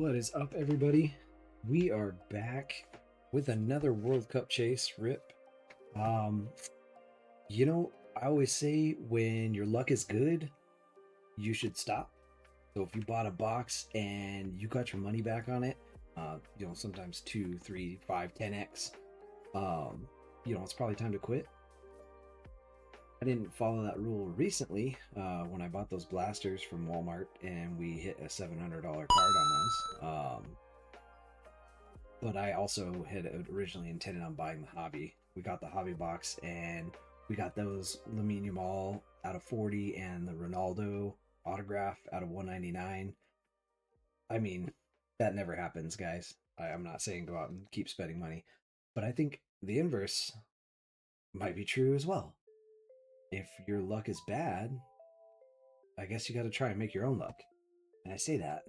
What is up, everybody? We are back with another World Cup chase rip. Um, I always say when your luck is good, you should stop. So if you bought a box and you got your money back on it, sometimes 2, 3, 5, 10x, it's probably time to quit. I didn't follow that rule recently when I bought those blasters from Walmart and we hit a $700 card on those. But I also had originally intended on buying the hobby. We got the hobby box and we got those Lamine Yamal out of 40 and the Ronaldo autograph out of 199. I mean, that never happens, guys. I'm not saying go out and keep spending money, but I think the inverse might be true as well. If your luck is bad, I guess you got to try and make your own luck. And I say that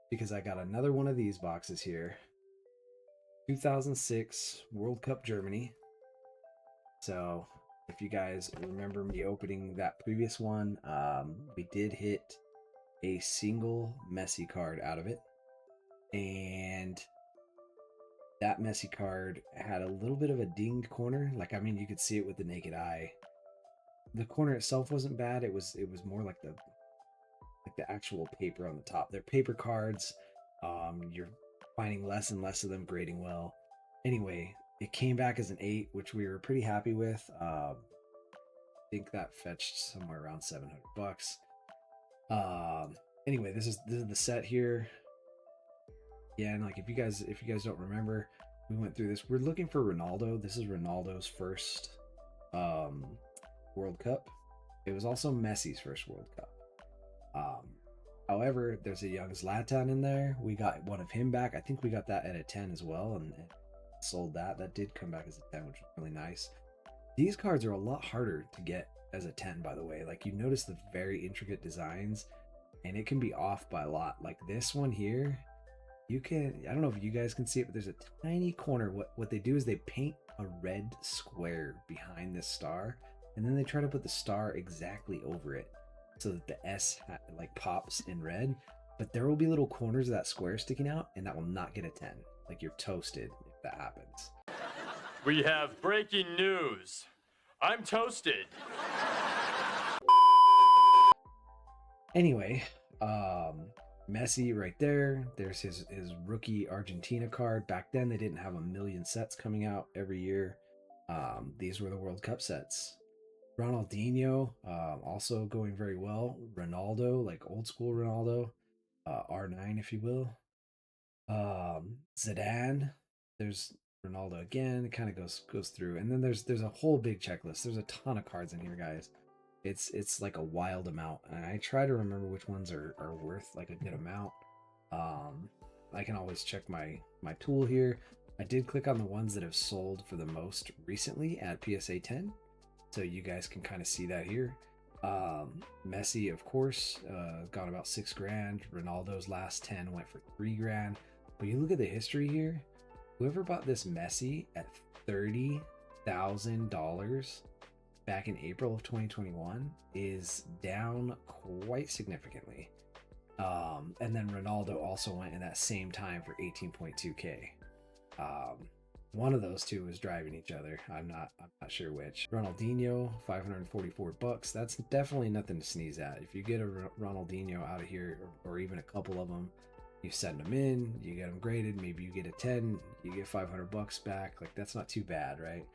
because I got another one of these boxes here. 2006 World Cup Germany. So if you guys remember me opening that previous one, we did hit a single Messi card out of it. And that Messi card had a little bit of a dinged corner. You could see it with the naked eye. The corner itself wasn't bad. It was more like the actual paper on the top. They're paper cards. You're finding less and less of them grading well. Anyway, it came back as an 8, which we were pretty happy with. I think that fetched somewhere around $700. Anyway, this is the set here. Yeah, and if you guys don't remember, we went through this. We're looking for Ronaldo. This is Ronaldo's first World Cup. It was also Messi's first World Cup. However, there's a young Zlatan in there. We got one of him back. I think we got that at a 10 as well, and sold that. That did come back as a 10, which was really nice. These cards are a lot harder to get as a 10, by the way. You notice the very intricate designs, and it can be off by a lot. Like this one here, I don't know if you guys can see it, but there's a tiny corner. What they do is they paint a red square behind this star, and then they try to put the star exactly over it so that the S pops in red. But there will be little corners of that square sticking out, and that will not get a 10. You're toasted if that happens. We have breaking news. I'm toasted. Anyway, Messi right there. There's his rookie Argentina card. Back then, they didn't have a million sets coming out every year. These were the World Cup sets. Ronaldinho, also going very well. Ronaldo, old school Ronaldo, R9 if you will. Zidane, there's Ronaldo again. It kind of goes through, and then there's a whole big checklist. There's a ton of cards in here, guys. It's like a wild amount, and I try to remember which ones are worth a good amount. I can always check my tool here. I did click on the ones that have sold for the most recently at PSA 10, so you guys can kind of see that here. Messi, of course, got about $6,000. Ronaldo's last 10 went for $3,000. But you look at the history here, whoever bought this Messi at $30,000 back in April of 2021 is down quite significantly. And then Ronaldo also went in that same time for 18.2K. One of those two was driving each other. I'm not sure which. Ronaldinho, $544. That's definitely nothing to sneeze at. If you get a Ronaldinho out of here, or even a couple of them, you send them in, you get them graded, maybe you get a 10, you get $500 back. That's not too bad, right?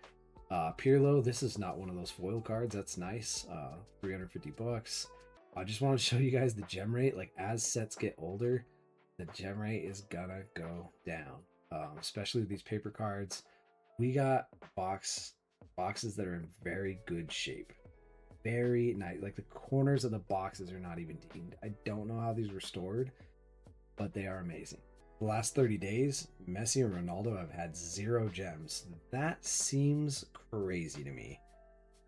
Pirlo, this is not one of those foil cards. That's nice. $350. I just want to show you guys the gem rate. As sets get older, the gem rate is gonna go down. Especially these paper cards. We got boxes that are in very good shape. Very nice. The corners of the boxes are not even dinged. I don't know how these were stored, but they are amazing. The last 30 days, Messi and Ronaldo have had 0 gems. That seems crazy to me.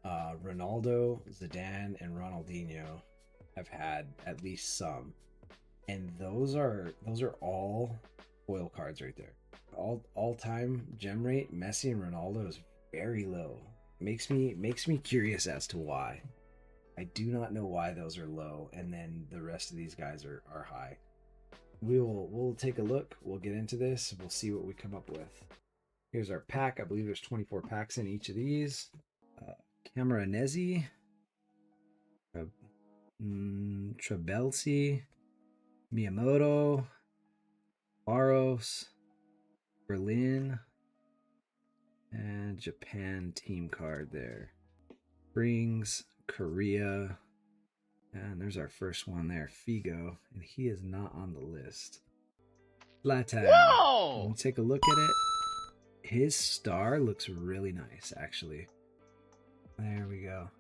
Ronaldo, Zidane, and Ronaldinho have had at least some. And those are all foil cards right there. All-time gem rate, Messi and Ronaldo is very low. Makes me curious as to why. I do not know why those are low, and then the rest of these guys are high. we'll take a look. We'll get into this. We'll see what we come up with. Here's our pack. I believe there's 24 packs in each of these. Cameronesi, Trebelsi, Miyamoto, Barros, Berlin, and Japan team card there. Springs, Korea, and there's our first one there, Figo, and he is not on the list. Latam. When we take a look at it, his star looks really nice, actually. There we go.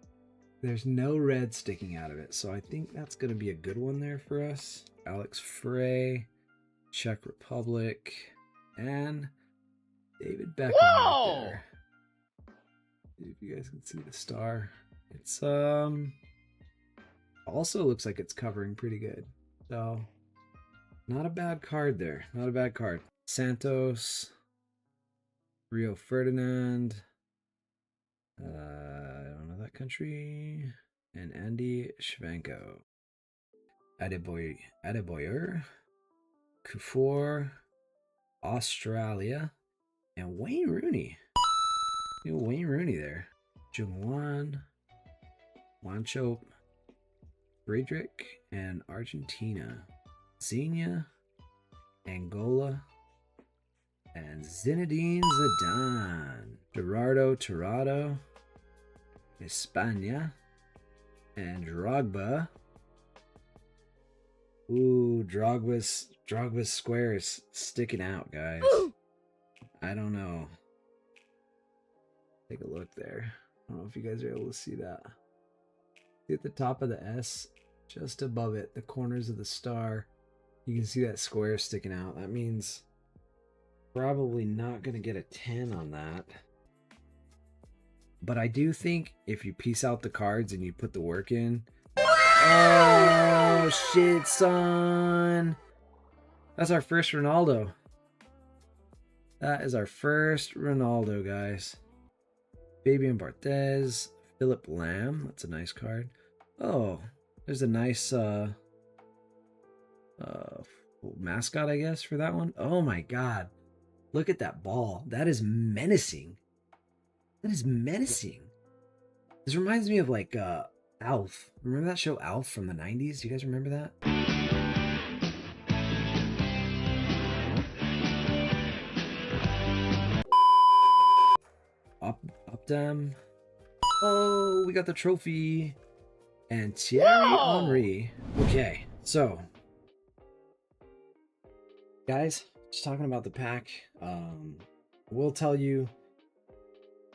There's no red sticking out of it, so I think that's going to be a good one there for us. Alex Frey, Czech Republic, and David Beckham right there. See if you guys can see the star. It's also looks like it's covering pretty good. So not a bad card there. Not a bad card. Santos, Rio Ferdinand, I don't know that country, and Andy Shvanko. Adebayor, Kufor, Australia, and Wayne Rooney. Wayne Rooney there. Jungwan, Wancho, Friedrich, and Argentina. Xenia, Angola, and Zinedine Zidane. Gerardo Torrado, España, and Drogba. Ooh, Drogba's square is sticking out, guys. I don't know. Take a look there. I don't know if you guys are able to see that. See at the top of the S, just above it, the corners of the star, you can see that square sticking out. That means probably not going to get a 10 on that. But I do think if you piece out the cards and you put the work in... Oh, shit, son! That's our first Ronaldo. That is our first Ronaldo, guys. Fabian Barthez, Philip Lam. That's a nice card. Oh, there's a nice mascot, I guess, for that one. Oh my god. Look at that ball. That is menacing. That is menacing. This reminds me of like Alf. Remember that show Alf from the 90s? Do you guys remember that? Opdam. Oh, we got the trophy. And Thierry Henry. Okay, so guys, just talking about the pack. We'll tell you,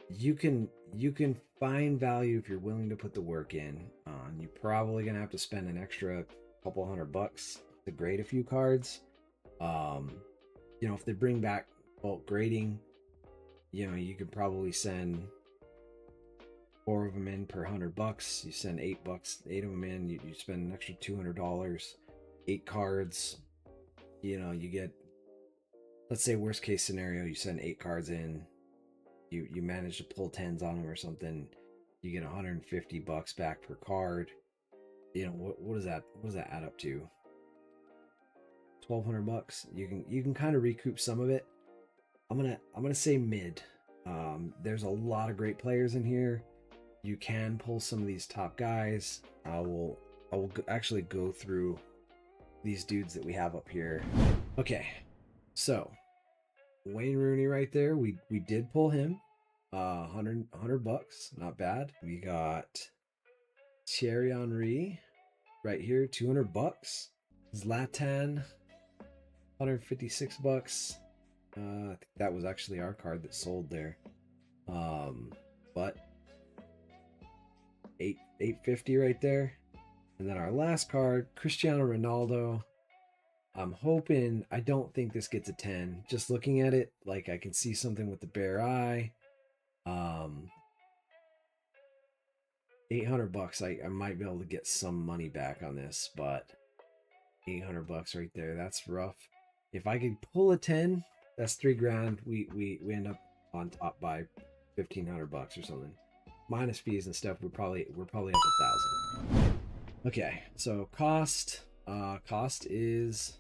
you can find value if you're willing to put the work in. You're probably gonna have to spend an extra couple $100 to grade a few cards. You know, if they bring back bulk grading, you know, you could probably send 4 of them in per $100. You send $8, 8 of them in, you spend an extra $200, 8 cards. You know, you get, let's say worst case scenario, you send 8 cards in, you manage to pull 10s on them or something, you get $150 back per card. You know, what does that add up to? $1,200. You can kind of recoup some of it. I'm gonna say mid. There's a lot of great players in here. You can pull some of these top guys. I will actually go through these dudes that we have up here. Okay, so Wayne Rooney right there. We did pull him. $100, not bad. We got Thierry Henry right here, $200. Zlatan, $156. I think that was actually our card that sold there. But $850 right there. And then our last card, Cristiano Ronaldo. I'm hoping, I don't think this gets a 10. Just looking at it, like I can see something with the bare eye. $800. I might be able to get some money back on this, but $800 right there. That's rough. If I could pull a 10, that's $3,000. We end up on top by $1,500 or something. Minus fees and stuff, we're probably up 1,000. Okay, so cost is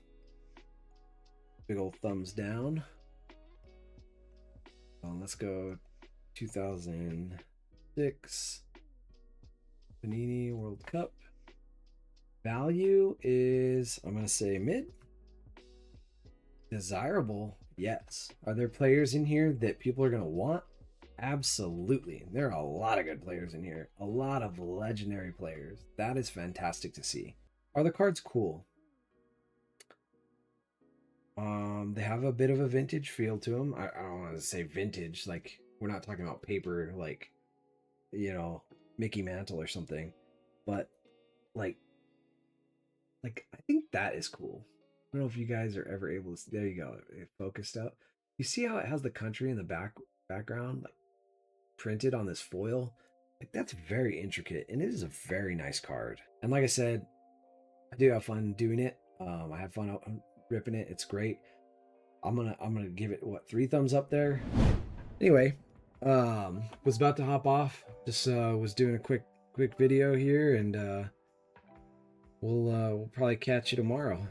Big old thumbs down. Let's go 2006 Panini World Cup. Value is, I'm going to say mid. Desirable, yes. Are there players in here that people are going to want? Absolutely. There are a lot of good players in here. A lot of legendary players. That is fantastic to see. Are the cards cool? They have a bit of a vintage feel to them. I don't want to say vintage, like we're not talking about paper, like, you know, Mickey Mantle or something, but like I think that is cool. I don't know if you guys are ever able to see. There you go. It focused up. You see how it has the country in the background, like printed on this foil? Like that's very intricate, and it is a very nice card. And like I said, I do have fun doing it. I have fun ripping it. It's great. I'm gonna give it what 3 thumbs up there. Anyway, was about to hop off. Just was doing a quick video here, and we'll probably catch you tomorrow.